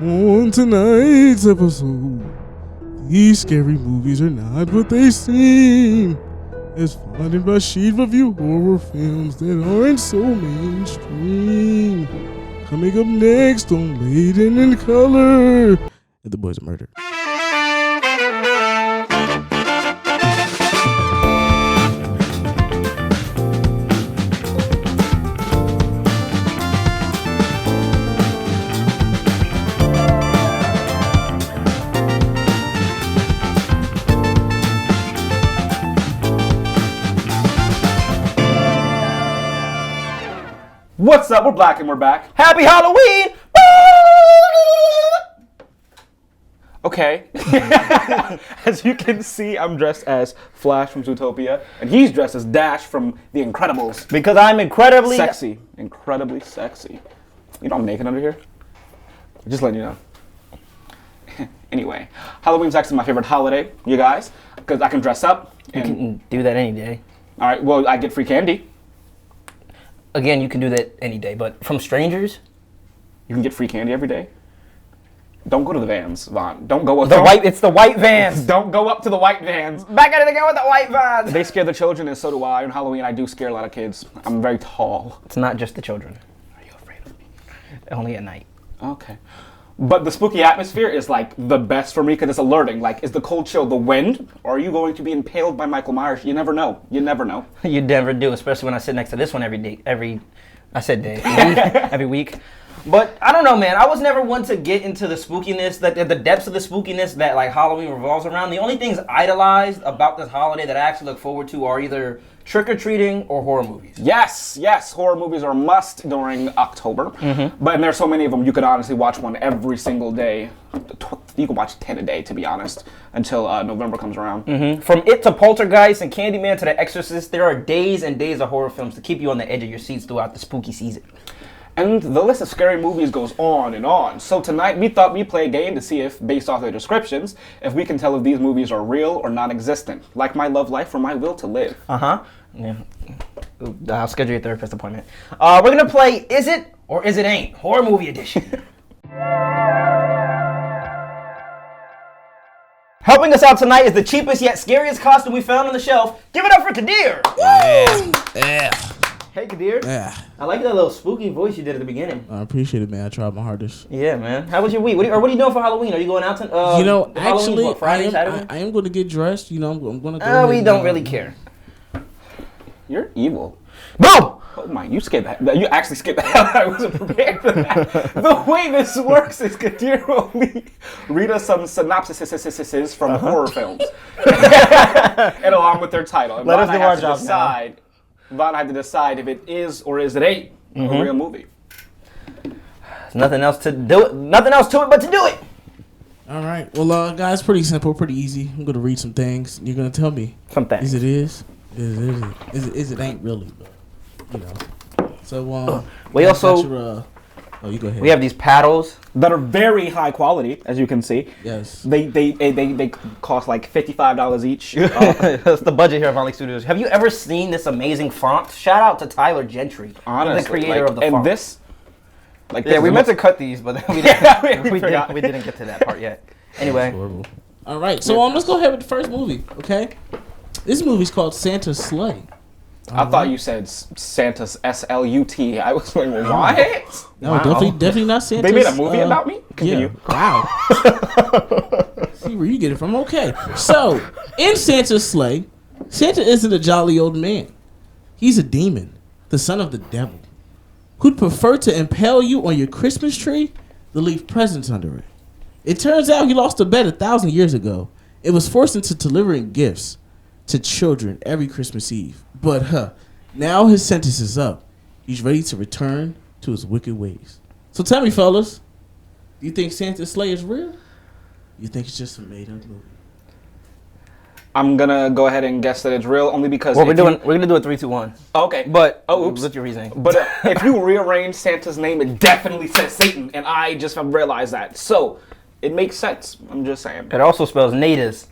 On tonight's episode, these scary movies are not what they seem. As Vont and Rashid review horror films that aren't so mainstream. Coming up next on Laden in Color. And the boys are murdered. What's up? We're black and we're back. Happy Halloween! Okay. As you can see, I'm dressed as Flash from Zootopia, and he's dressed as Dash from The Incredibles. Because I'm incredibly sexy. Incredibly sexy. You know I'm naked under here? Just letting you know. Anyway, Halloween's actually my favorite holiday, you guys, because I can dress up. You can do that any day. All right, well, I get free candy. Again, you can do that any day, but from strangers? You can get free candy every day. Don't go to the vans, Vaughn. Don't go up It's the white vans. Don't go up to the white vans. Back at it again with the white vans. They scare the children, and so do I. On Halloween, I do scare a lot of kids. I'm very tall. It's not just the children. Are you afraid of me? Only at night. Okay. But the spooky atmosphere is like the best for me because it's alerting. Like, is the cold chill the wind, or are you going to be impaled by Michael Myers? You never know. You never know. You never do, especially when I sit next to this one every day. Every week. But I don't know, man. I was never one to get into the spookiness, the depths of the spookiness that like Halloween revolves around. The only things idolized about this holiday that I actually look forward to are either trick-or-treating or horror movies. Yes, horror movies are a must during October. Mm-hmm. But and there's so many of them, you could honestly watch one every single day. You can watch 10 a day, to be honest, until November comes around. Mm-hmm. From It to Poltergeist and Candyman to The Exorcist, there are days and days of horror films to keep you on the edge of your seats throughout the spooky season. And the list of scary movies goes on and on. So tonight, we thought we'd play a game to see if, based off their descriptions, if we can tell if these movies are real or non-existent. Like My Love Life or My Will to Live. Uh-huh. Yeah. I'll schedule your therapist appointment. We're going to play Is It or Is It Ain't? Horror Movie Edition. Helping us out tonight is the cheapest yet scariest costume we found on the shelf. Give it up for Khadir. Yeah. Hey, Khadir. Yeah. I like that little spooky voice you did at the beginning. I appreciate it, man. I tried my hardest. Yeah, man. How was your week? What are you doing for Halloween? Are you going out to actually, Friday, Saturday? I am going to get dressed. You know, I'm going to go we don't really care. You're evil. Boom! Oh my, you scared that. You actually scared the hell out. I wasn't prepared for that. The way this works is Khadir will read us some synopsises from horror films. And along with their title. And Let us do our job now. Vaughn had to decide if it is or is it ain't a real movie. There's nothing else to it but to do it. All right. Well, guys, pretty simple, pretty easy. I'm going to read some things. You're going to tell me. Some things. Is it ain't really, but, you know. So, we also... you go ahead. We have these paddles that are very high quality, as you can see. Yes. They cost like $55 each. That's the budget here at Valley Studios. Have you ever seen this amazing font? Shout out to Tyler Gentry, honestly, the creator of the font. And this, we meant to cut these, but we didn't get to that part yet. Anyway. All right, so let's go ahead with the first movie, okay? This movie's called Santa's Sleigh. I thought you said Santa's S-L-U-T. I was like, what? No, wow. definitely not Santa's. They made a movie about me? Continue. Yeah. Wow. See where you get it from. Okay. So, in Santa's Sleigh, Santa isn't a jolly old man. He's a demon, the son of the devil, who'd prefer to impale you on your Christmas tree than leave presents under it. It turns out he lost a bet 1,000 years ago. It was forced into delivering gifts to children every Christmas Eve. But now his sentence is up. He's ready to return to his wicked ways. So tell me, fellas, do you think Santa's Sleigh is real? You think it's just a made-up movie? I'm gonna go ahead and guess that it's real, only because we're gonna do a 3, 2, 1. Okay, but oops. What's your reasoning? But if you rearrange Santa's name, it definitely says Satan, and I just realized that. So it makes sense. I'm just saying. It also spells natives.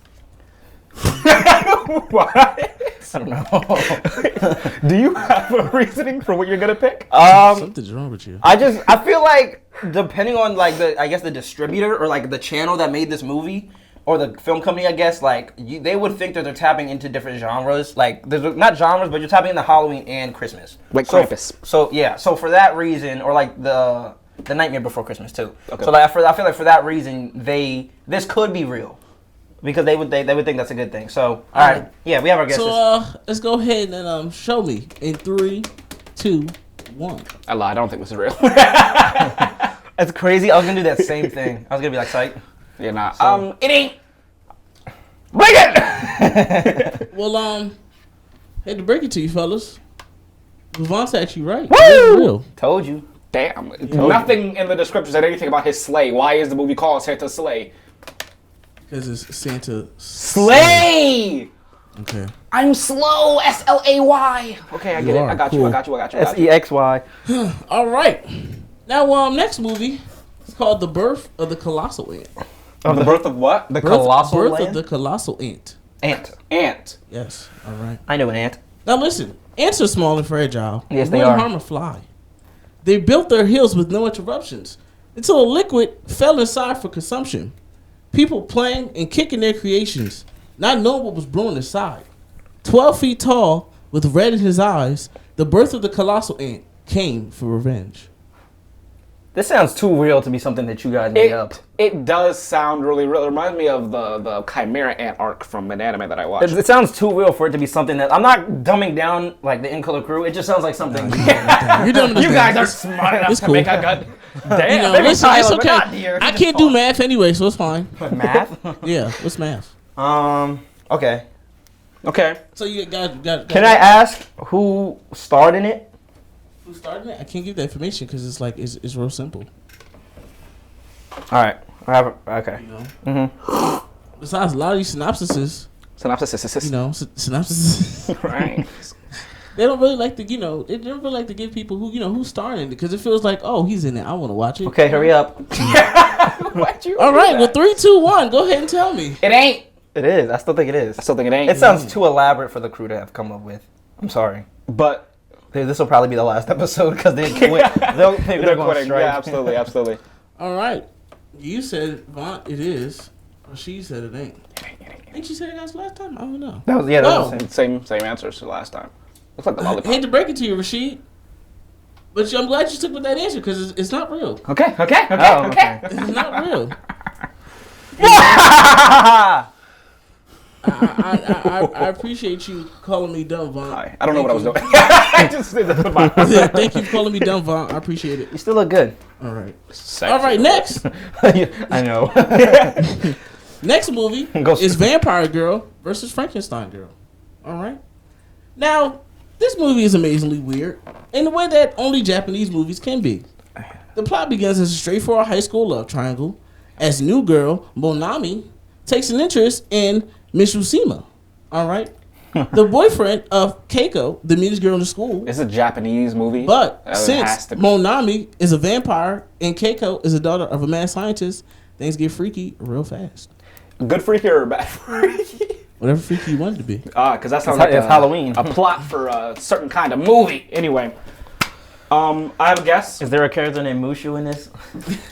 What? Christmas. I don't know. Do you have a reasoning for what you're gonna pick? Something's wrong with you. I feel like depending on like the distributor or like the channel that made this movie or the film company, I guess, like they would think that they're tapping into different genres. Like there's not genres, but you're tapping into Halloween and Christmas. Like Krampus. So yeah, so for that reason, or like the Nightmare Before Christmas too. Okay. So like I feel like for that reason, this could be real. Because they would think that's a good thing. So all right. Yeah, we have our guesses. So let's go ahead and show me in 3, 2, 1. I lied. I don't think this is real. That's crazy. I was gonna do that same thing. I was gonna be like, psych. You're not. It ain't. Bring it. Well, had to break it to you, fellas. Vont's actually right. Woo! It is real. Told you. Damn. Nothing in the description said anything about his sleigh. Why is the movie called Santa's Sleigh? Because it's Santa Sleigh. Okay. I'm slow. SLAY. Okay, I get it. I got you. I got you. SEXY. All right. Now, next movie is called The Birth of the Colossal Ant. The birth of what? The colossal Birth land? of the Colossal Ant. Ant. Yes. All right. I know an ant. Now listen, ants are small and fragile. Yes, they wouldn't are. harm a fly. They built their hills with no interruptions until a liquid fell inside for consumption. People playing and kicking their creations, not knowing what was brewing inside. 12 feet tall, with red in his eyes, the birth of the colossal ant came for revenge. This sounds too real to be something that you guys made up. It does sound really real. It reminds me of the Chimera Ant arc from an anime that I watched. It sounds too real for it to be something that I'm not dumbing down like the In Color Crew. It just sounds like something. You're doing this You guys are smart enough It's to cool. make a good. Damn. You know, maybe listen, it's Tyler, but okay. not dear. I can't do math anyway, so it's fine. Math? Yeah, what's math? Okay. Okay. So you got Can I ask who starred in it? who started it? I can't give that information because it's like it's real simple. All right. Okay. You know. Mm-hmm. Besides, a lot of these synopsises, Synopsis. you know, synopsis. Right. They don't really like to, they don't really like to give people who's starring in it because it feels like, oh, he's in it. I want to watch it. Okay, hurry up. Why'd you All do right, that? well, 3, 2, 1. Go ahead and tell me. It ain't. It is. I still think it is. I still think it ain't. It sounds too elaborate for the crew to have come up with. I'm sorry. But This will probably be the last episode because they're they're going quitting. strike. Yeah, absolutely. All right, you said Vont, it is. Or she said it ain't. I think she said it guys last time. I don't know. That was the same. Same answers to last time. Looks like the I lollipop. hate to break it to you, Rashid, but I'm glad you stuck with that answer because it's not real. Okay. Oh, It's not real. I appreciate you calling me dumb, Vaughn. Hi. I don't know what I was doing. I just did the Yeah, thank you for calling me dumb, Vaughn. I appreciate it. You still look good. All right. Sexy. All right, next. I know. Next movie is Vampire Girl versus Frankenstein Girl. All right. Now, this movie is amazingly weird in the way that only Japanese movies can be. The plot begins as a straightforward high school love triangle as new girl Monami takes an interest in Mitsushima. All right. The boyfriend of Keiko, the meanest girl in the school. It's a Japanese movie. But It since has to be. Monami is a vampire and Keiko is a daughter of a mad scientist, things get freaky real fast. Good freaky or bad freaky? Whatever freaky you want it to be. Because that sounds like It's Halloween. a plot for a certain kind of movie. Anyway, I have a guess. Is there a character named Mushu in this?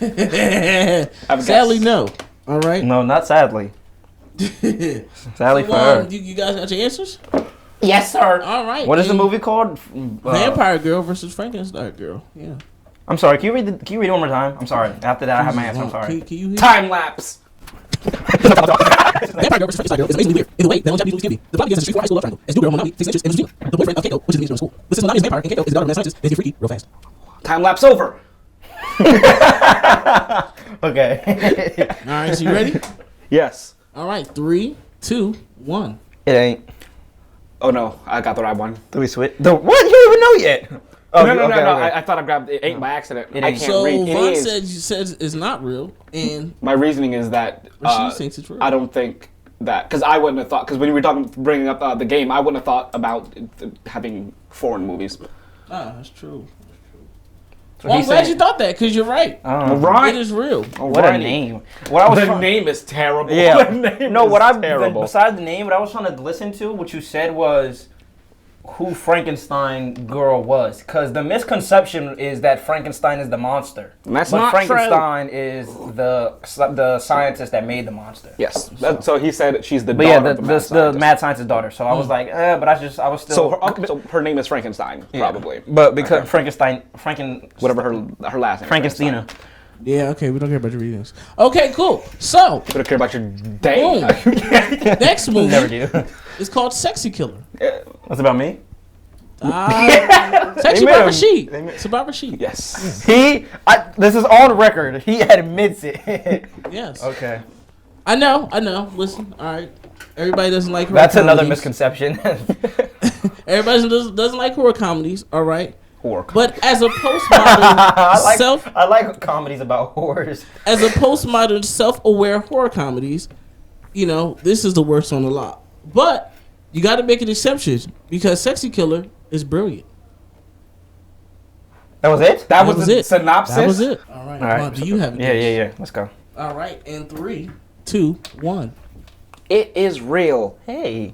I have a Sadly, guess. no. All right. No, not sadly. Sadly for Well, her. you guys got your answers? Yes, sir. All right. What is the and movie called? Vampire Girl versus Frankenstein Girl. Yeah. I'm sorry. Can you read it one more time? I'm sorry. After that, I have my answer. I'm sorry. Can you hear? Time lapse. Vampire Girl versus Frankenstein Girl is amazingly weird in the way that only Japanese movies can be. The plot begins as a straightforward high school love triangle as new girl Monami takes an interest in Mitsushima, the boyfriend of Keiko, which is the meanest girl in school. But since Monami is a vampire and Keiko is the daughter of a mad scientist, things get freaky real fast. Time lapse over. Okay. All right, so you ready? Yes. All right, 3, 2, 1. It ain't. Oh no, I got the right one. Do we switch? The what? You don't even know yet. Oh, No. okay. I thought I grabbed it. Ain't by accident. It I ain't. can't So read. It Vaughn is. says it's not real, and My reasoning is that Rashid thinks it's real. I don't think that because I wouldn't have thought because when you were bringing up the game, I wouldn't have thought about having foreign movies. that's true. So Well, I'm he's glad saying- you thought that because you're right. Right. It is real. What a name. What I was The trying- name is terrible. Yeah. The name No, is what I terrible. besides the name, what I was trying to listen to, what you said was who Frankenstein girl was, because the misconception is that Frankenstein is the monster. That's but not Frankenstein is the scientist that made the monster. Yes. So he said she's the But daughter yeah, of the the mad scientist's daughter. So I was like, but I was still. So her name is Frankenstein, probably. But because Frankenstein, Whatever her last name. Frankenstina. Yeah, okay, we don't care about your readings. Okay, cool. So, We don't care about your day. boom. Next movie Never do. is called Sexy Killer. What's about me? Sexy made by him- Rashid. It's about Rashid. Yes. This is on record. He admits it. Yes. Okay. I know. Listen, all right. Everybody doesn't like horror That's another comedies. misconception. Everybody doesn't like horror comedies, all right? Horror. But as a postmodern I like comedies about horrors. as a postmodern self-aware horror comedies, you know, this is the worst on the lot. But you got to make an exception because Sexy Killer is brilliant. That was it? That was the it. synopsis? That was it. All right. All right. Well, do you have it? Yeah. Let's go. All right. In 3, 2, 1. It is real. Hey.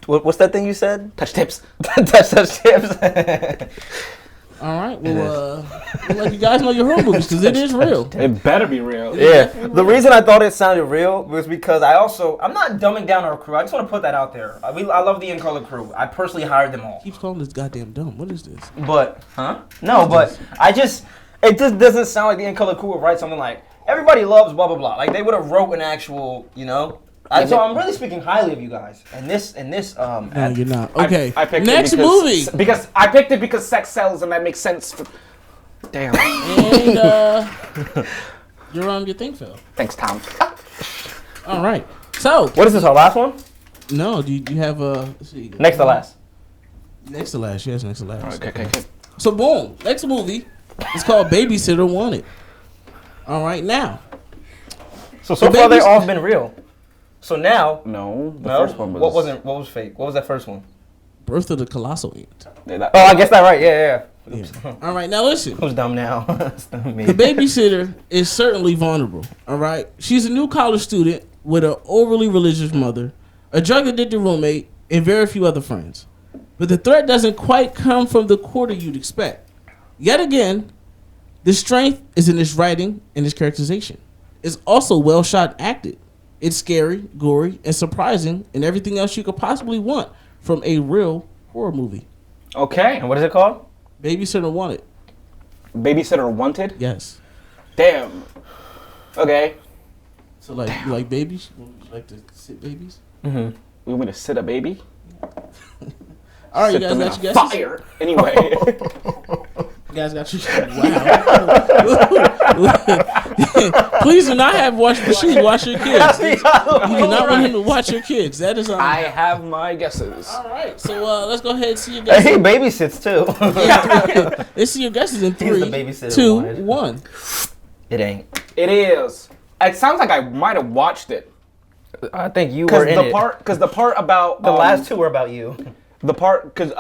What's that thing you said? Touch tips. Touch tips. All right. Well, we'll let you guys know your horror movies because it is real. It better be real. Yeah. The reason I thought it sounded real was because I'm not dumbing down our crew. I just want to put that out there. I love the In Color crew. I personally hired them all. Keeps calling this goddamn dumb. What is this? But, No, but it just doesn't sound like the In Color crew would write something like, everybody loves blah, blah, blah. Like, they would have wrote an actual, so I'm really speaking highly of you guys. And this, No, you're not. Okay. I picked Next it movie. because I picked it because sex sells and that makes sense. Damn. And your thing fell. Thanks, Tom. All right. So what is this, our last one? no, do you have let's see. Next to last. Next to last. Yes, next to last. Okay. So boom. Next movie is called Babysitter Wanted. All right now. So far they've all been real. So now, No, the first one was... what was fake? What was that first one? Birth of the Colossal Ant. Oh, I guess that right. Yeah. Yeah. All right, now listen. Who's dumb now? It's me. The babysitter is certainly vulnerable. All right, she's a new college student with an overly religious mother, a drug addicted roommate, and very few other friends. But the threat doesn't quite come from the quarter you'd expect. Yet again, the strength is in its writing and its characterization. It's also well shot and acted. It's scary, gory, and surprising, and everything else you could possibly want from a real horror movie. Okay. And what is it called? Babysitter Wanted. Babysitter Wanted? Yes. Damn. Okay. So like, you like babies? You like to sit babies? Mm-hmm. We want me to sit a baby? All right, you Sit guys them got in your a guesses? fire. Anyway. You guys got your wow. Please do not have watch Rashid watch your kids. You do not want him to watch your kids. That is I have my guesses. all right. So let's go ahead and see your guesses. He babysits too. Let's see your guesses in He's the 3, babysitter 2, wanted. 1. It ain't. It is. It sounds like I might have watched it. I think you were in it. Because the part about... The last two were about you. The part, because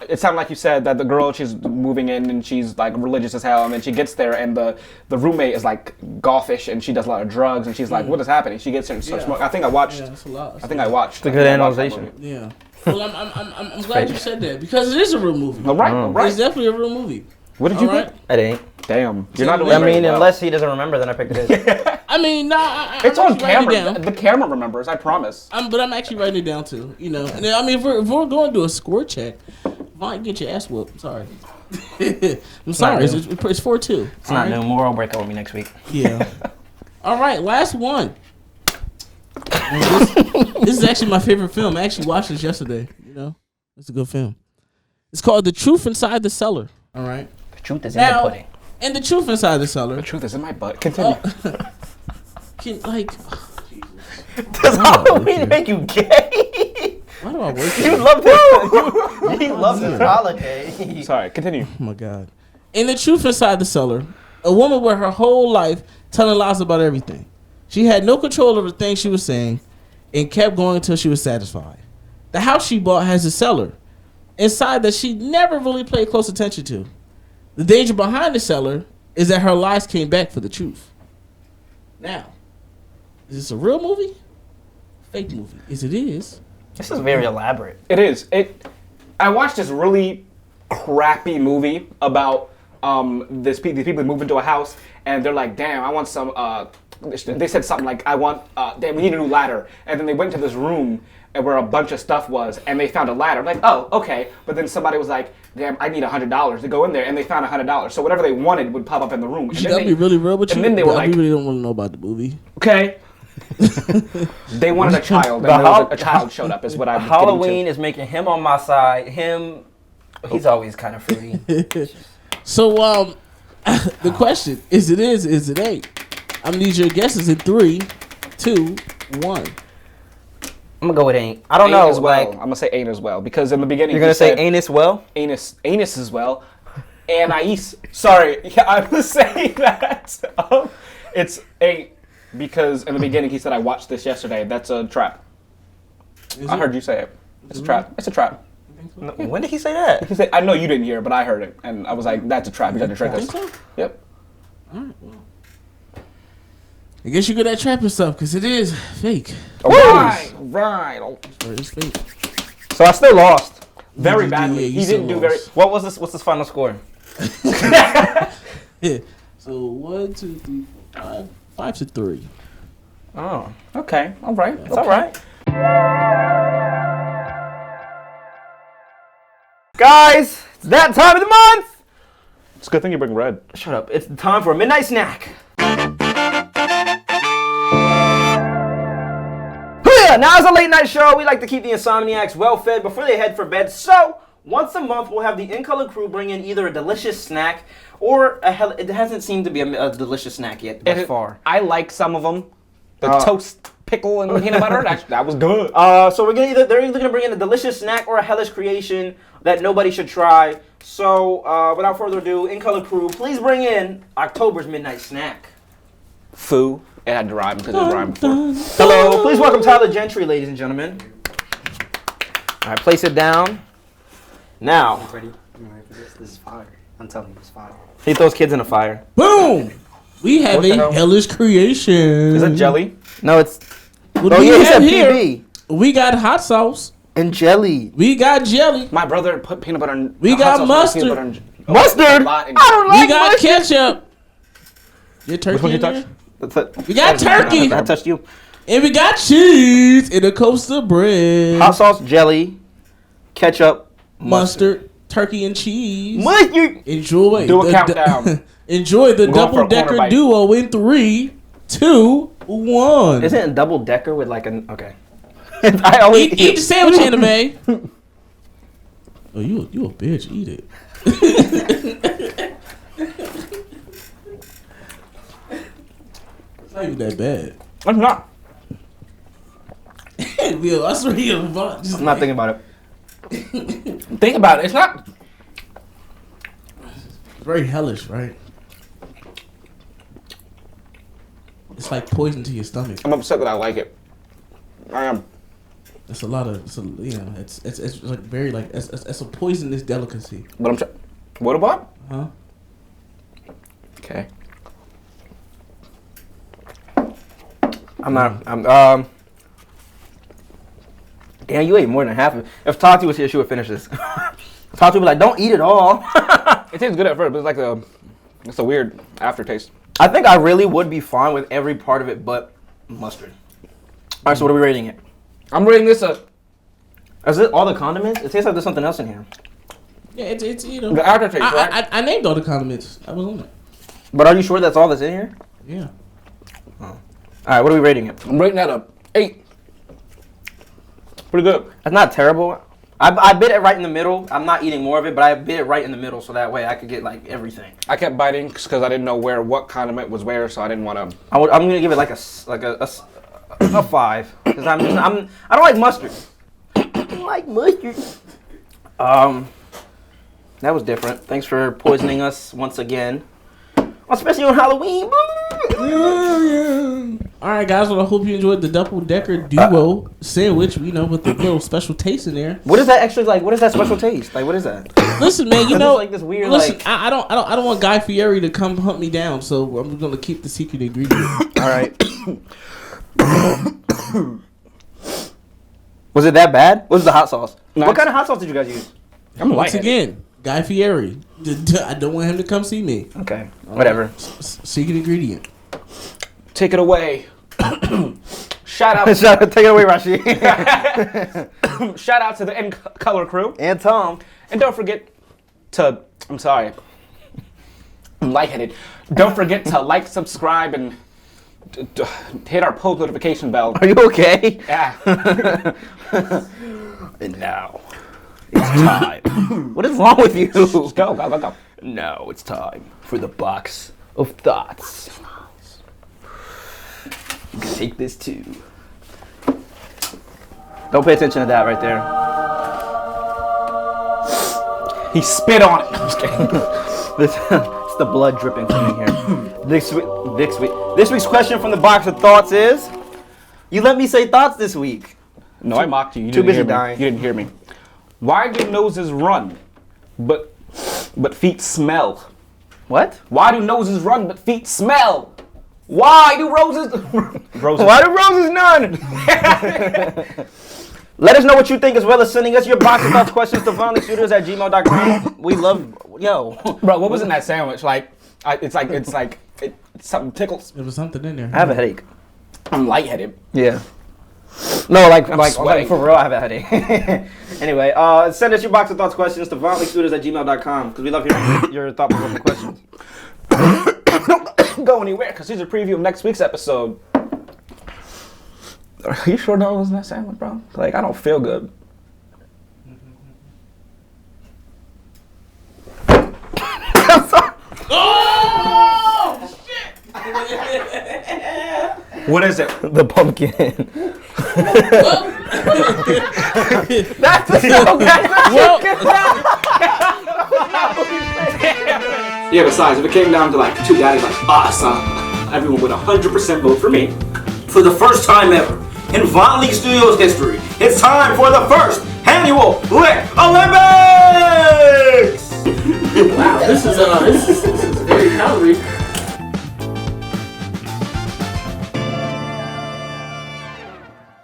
it sounded like you said that the girl, she's moving in and she's like religious as hell, and then she gets there and the roommate is like golfish and she does a lot of drugs and she's like, what is happening? She gets there and starts smoking. I think I watched. Yeah, that's a lot. I think I watched. It's a good analyzation. Yeah. Well, I'm glad you said that because it is a real movie. All right. It's definitely a real movie. What did you All right. pick? It ain't. Damn, you're not doing I very mean, well. unless he doesn't remember, then I picked it. I mean, nah. It's I'm on actually writing it camera. down. The camera remembers. I promise. But I'm actually writing it down too. You know, and I mean, if we're going to do a score check, Vont, get your ass whooped. I'm sorry. I'm sorry. It's 4-2. It's not new. Maura will break up with me next week. Yeah. All right, last one. This is actually my favorite film. I actually watched this yesterday. You know, it's a good film. It's called The Truth Inside the Cellar. All right. The truth is in the pudding. And the truth inside the cellar. The truth is in my butt. Continue. Does Halloween make you gay? Why do I work You here? love this. You love this holiday. Sorry. Continue. Oh my God. In The Truth Inside the Cellar, a woman with her whole life telling lies about everything. She had no control over the things she was saying and kept going until she was satisfied. The house she bought has a cellar inside that she never really paid close attention to. The danger behind the Cellar is that her lies came back for the truth. Now, is this a real movie? Fake movie? Is it is? This is very elaborate. It is. I watched this really crappy movie about these people that move into a house and they're like, damn, I want some. They said something like, I want. Damn, we need a new ladder. And then they went into this room where a bunch of stuff was, and they found a ladder. I'm like, oh, okay. But then somebody was like, damn, I need $100 to go in there, and they found $100. So whatever they wanted would pop up in the room. That'd be really real with you. And then they were like, we really don't want to know about the movie. Okay. They wanted a child, and a child showed up. Is what I'm. Halloween is making him on my side. He's always kind of fruity. So the question is it ain't? I'm gonna need your guesses in 3, 2, 1. I'm gonna go with ain't. I don't know. As well. I'm gonna say ain't as well because in the beginning you're gonna say anus well. Anus as well. Anais. Sorry, yeah, I'm gonna say that. It's ain't because in the beginning he said I watched this yesterday. That's a trap. I heard you say it. It's a trap. It's a trap. No, when did he say that? He said, I know you didn't hear it, but I heard it, and I was like, "That's a trap. You got to trick us." So? Yep. All right. Well, I guess you're good at trapping stuff because it is fake. Right. It's fake. So I still lost Very badly. He didn't do very. What was this? What's his final score? Yeah. So 1, 2, 3, 4, 5 to 3. Oh, Okay. All right. it's all right. Guys, it's that time of the month. It's a good thing you bring red. Shut up. It's time for a midnight snack. Now, as a late night show, we like to keep the insomniacs well fed before they head for bed. So, once a month, we'll have the In Color crew bring in either a delicious snack or it hasn't seemed to be a delicious snack yet thus far. I like some of them. The toast, pickle, and peanut butter. That was good. So they're either gonna bring in a delicious snack or a hellish creation that nobody should try. So, without further ado, In Color crew, please bring in October's midnight snack. Foo. It had to rhyme because it was rhymed before. Hello, please welcome Tyler Gentry, ladies and gentlemen. All right, place it down. Now. I'm ready for this. This is fire. I'm telling you, it's fire. He throws kids in a fire. Boom! We have What the a hell? hellish creation. Is it jelly? No, it's. What Oh do we yeah, he have said here? PB. We got hot sauce. And jelly. We got jelly. My brother put peanut butter in. We got hot sauce with mustard. peanut butter and- Mustard? a lot in- I don't like We got mustard. ketchup. Your turkey Which one you in there? touch? That's We got turkey. I touched you. And we got cheese and a coaster bread. Hot sauce, jelly, ketchup, mustard, turkey, and cheese. Mustard. Enjoy. Do a countdown. Enjoy the We're going for a corner double-decker bite. duo in 3, 2, 1. Isn't it a double decker with like an okay? I always Eat the sandwich, anime. Oh, you a bitch. Eat it. It's not even that bad. It's not. Yo, I swear you I'm not thinking about it. Think about it. It's not. very hellish, right? It's like poison to your stomach. I'm upset that I like it. I am. It's a lot of, it's like very like it's a poisonous delicacy. But what about? Huh? Okay. Damn, you ate more than half of it. If Tati was here, she would finish this. Tati would be like, don't eat it all. It tastes good at first, but it's like it's a weird aftertaste. I think I really would be fine with every part of it but mustard. All right, so what are we rating it? I'm rating this a. Is it all the condiments? It tastes like there's something else in here. Yeah, it's you know. The aftertaste, right? I named all the condiments. I was on it. But are you sure that's all that's in here? Yeah. All right, what are we rating it? I'm rating that a 8. Pretty good. That's not terrible. I bit it right in the middle. I'm not eating more of it, but I bit it right in the middle so that way I could get like everything. I kept biting because I didn't know what condiment was where, so I didn't want to. I'm gonna give it like a 5 because I don't like mustard. I don't like mustard. That was different. Thanks for poisoning us once again, especially on Halloween. All right, guys. Well, I hope you enjoyed the double-decker duo sandwich. You know, with the little special taste in there. What is that actually like? What is that special taste? Like, what is that? Listen, man. You It's know, like this weird, listen. like- I don't want Guy Fieri to come hunt me down. So I'm gonna keep the secret ingredient. All right. Was it that bad? What was the hot sauce? No, What kind of hot sauce did you guys use? I'm Once lightheaded. again, Guy Fieri. I don't want him to come see me. Okay, whatever. Secret ingredient. Take it away. Shout out. Take it away, Rashid. Shout out to the End Color crew. And Tom. And don't forget to, I'm sorry, I'm lightheaded. Don't forget to like, subscribe, and hit our post notification bell. Are you okay? Yeah. And now, it's time. What is wrong with you? Go. Now it's time for the box of thoughts. You can take this too. Don't pay attention to that right there. He spit on it. I'm just kidding. It's the blood dripping from in here. This week's question from the box of thoughts is: you let me say thoughts this week. No, I mocked you. You Too didn't busy hear me. dying. You didn't hear me. Why do noses run, but feet smell? What? Why do noses run, but feet smell? Why do roses? Why do roses none? Let us know what you think as well as sending us your box of thoughts questions to violentstudios@gmail.com. We love, Bro, what was in that sandwich? Like, it's something tickles. There was something in there. I have a headache. I'm lightheaded. Yeah. No, like sweating. for real, I have a headache. Anyway, send us your box of thoughts questions to violentstudios@gmail.com because we love hearing your thought-provoking questions. Don't go anywhere, because here's a preview of next week's episode. Are you sure no one was in that sandwich, bro? Like, I don't feel good. Oh shit! What is it? The pumpkin. That's the show. Yeah, besides, if it came down to like two daddies like us, everyone would 100% vote for me. For the first time ever in Von League Studios history, it's time for the first annual Lick Olympics!